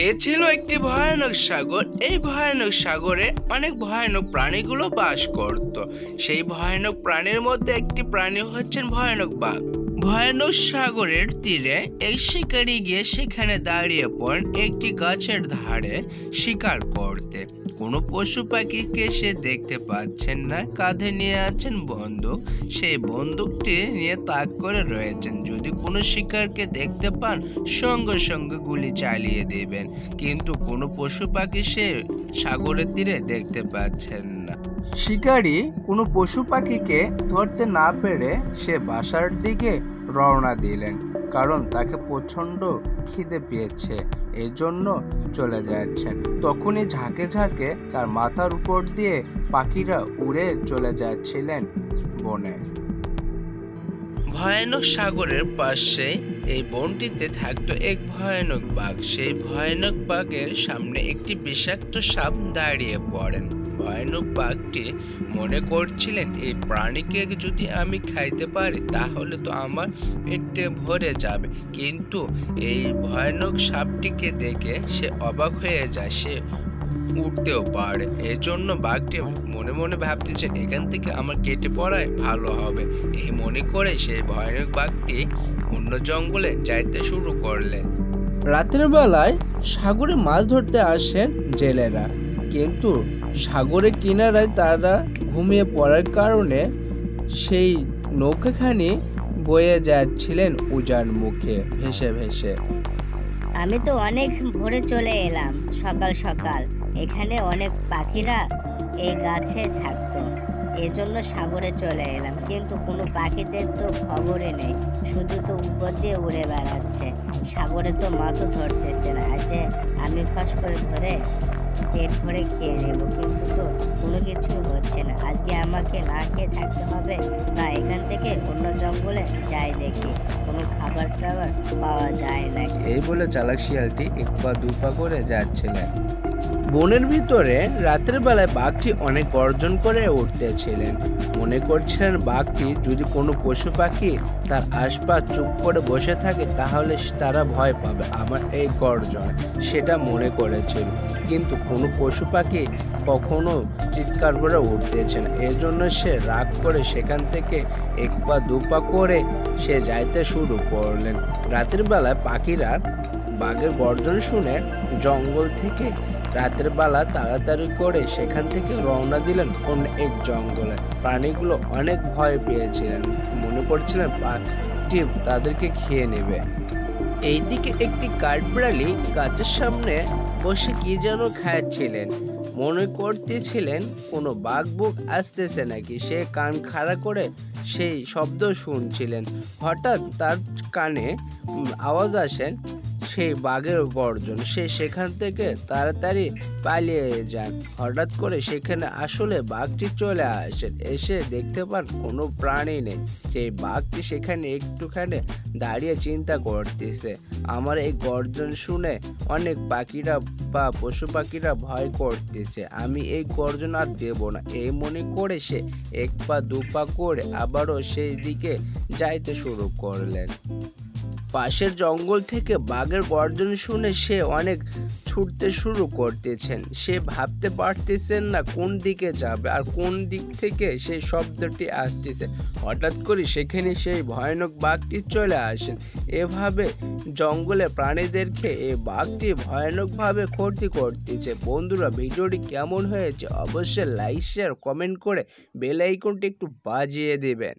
এ ছিল একটি ভয়ানক সাগর। এই ভয়ানক সাগরে অনেক ভয়ানক প্রাণীগুলো বাস করত। সেই ভয়ানক প্রাণীর মধ্যে একটি প্রাণী হচ্ছেন ভয়ানক বাঘ। ভয়ানক সাগরের তীরে এক শিকারী গিয়ে সেখানে দাঁড়িয়ে পড়েন একটি গাছের ধারে শিকার করতে। কোনো পশু পাখিকে সে দেখতে পাচ্ছেন না, কাঁধে নিয়ে আছেন বন্দুক। সেই বন্দুকটি নিয়ে তাক করে রয়েছেন, যদি কোনো শিকারকে দেখতে পান সঙ্গে সঙ্গে গুলি চালিয়ে দেবেন। কিন্তু কোনো পশু পাখি সে সাগরের তীরে দেখতে পাচ্ছেন না। শিকারী কোনো পশু পাখিকে ধরতে না পেরে সে বাসার দিকে রওনা দিলেন, কারণ তাকে প্রচণ্ড খিদে পেয়েছে, এই জন্য চলে যাচ্ছেন। তখনই ঝাঁকে ঝাঁকে তার মাথার উপর দিয়ে পাখিরা উড়ে চলে যাচ্ছিলেন বনে। ভয়ানক সাগরের পাশে এই বনটিতে থাকতো এক ভয়ানক বাঘ। সেই ভয়ানক বাঘের সামনে একটি বিষাক্ত সাপ দাঁড়িয়ে পড়েন। ভয়ানক বাঘটি মনে করছিলেন, এই প্রাণীকে যদি আমি খাইতে পারি তাহলে তো আমার পেটে ভরে যাবে। কিন্তু এই ভয়ানক সাপটিকে দেখে সে অবাক হয়ে যায়, সে উঠতেও পারে। এজন্য বাঘটি মনে মনে ভাবতেছে, এখান থেকে আমার কেটে পড়ায় ভালো হবে। এই মনে করে সেই ভয়ানক বাঘটি অন্য জঙ্গলে যাইতে শুরু করলেন। রাতের বেলায় সাগরে মাছ ধরতে আসেন জেলেরা, কিন্তু সাগরের কিনারায় তারা ঘুমিয়ে পড়ার কারণে সেই নৌকাখানি বয়ে যাচ্ছিলেন উজান মুখে ভেসে ভেসে। আমি তো অনেক ভোরে চলে এলাম, সকাল সকাল। এখানে অনেক পাখিরা এই গাছে থাকতো, এজন্য সাগরে চলে এলাম। কিন্তু কোনো পাখিদের তো খবরই নেই, শুধু তো উপর দিয়ে উড়ে বেড়াচ্ছে। সাগরে তো মাছও ধরতেছে না। আজ আমি ফাঁস করে ধরে পেট ভরে খেয়ে নেব, কিন্তু তো কোনো কিছুই হচ্ছে না। আজকে আমাকে না খেয়ে থাকতে হবে, না এখান থেকে অন্য জঙ্গলে যাই, দেখি কোনো খাবার টাবার পাওয়া যায় না। এই বলে চালাক শিয়ালটি এক পা দু পা করে যাচ্ছিলেন। বনের ভিতরে রাতের বেলায় বাঘটি অনেক গর্জন করে উঠতেছিলেন। মনে করছিলেন বাঘটি যদি কোনো পশু পাখি তার আশপাশ চুপ করে বসে থাকে তাহলে তারা ভয় পাবে আমার এই গর্জন, সেটা মনে করেছিল। কিন্তু কোনো পশু পাখি কখনো চিৎকার করে উঠতেছে না, এজন্য সে রাগ করে সেখান থেকে এক পা দু পা করে সে যাইতে শুরু করলেন। রাতের বেলায় পাখিরা বাঘের গর্জন শুনে জঙ্গল থেকে রাতের বেলা তাড়াতাড়ি করে সেখান থেকে রওনা দিলেন অন্য এক জঙ্গলে। প্রাণীগুলো অনেক ভয় পেয়েছিলেন, মনে করছিলেন পাখি তাদেরকে খেয়ে নেবে। এইদিকে একটি কাঠবিড়ালি গাছের সামনে বসে কি যেন খাচ্ছিলেন। মনে করতেছিলেন কোনো বাঘ বুক আসতেছে নাকি। সে কান খাড়া করে সেই শব্দ শুনছিলেন। হঠাৎ তার কানে আওয়াজ আসেন সেই বাঘের গর্জন। সে সেখান থেকে তাড়াতাড়ি পালিয়ে যান। হঠাৎ করে সেখানে আসলে বাঘটি চলে আসেন। এসে দেখতে পান কোনো প্রাণী নেই। সেই বাঘটি সেখানে একটুখানি দাঁড়িয়ে চিন্তা করতেছে, আমার এই গর্জন শুনে অনেক পাখিরা বা পশু পাখিরা ভয় করতেছে, আমি এই গর্জন আর দেব না। এই মনে করে সে এক পা দু পা করে আবারও সেই দিকে যাইতে শুরু করলেন। পাশের জঙ্গল থেকে বাঘের গর্জন শুনে সে অনেক ছুটতে শুরু করতেছেন। সে ভাবতে পারতেছেন না কোন দিকে যাবে আর কোন দিক থেকে সেই শব্দটি আসতেছে। হঠাৎ করে সেখানে সেই ভয়ানক বাঘটি চলে আসেন। এভাবে জঙ্গলে প্রাণীদেরকে এই বাঘটি ভয়ানকভাবে ক্ষতি করতেছে। বন্ধুরা, ভিডিওটি কেমন হয়েছে অবশ্যই লাইক শেয়ার কমেন্ট করে বেল আইকনটি একটু বাজিয়ে দেবেন।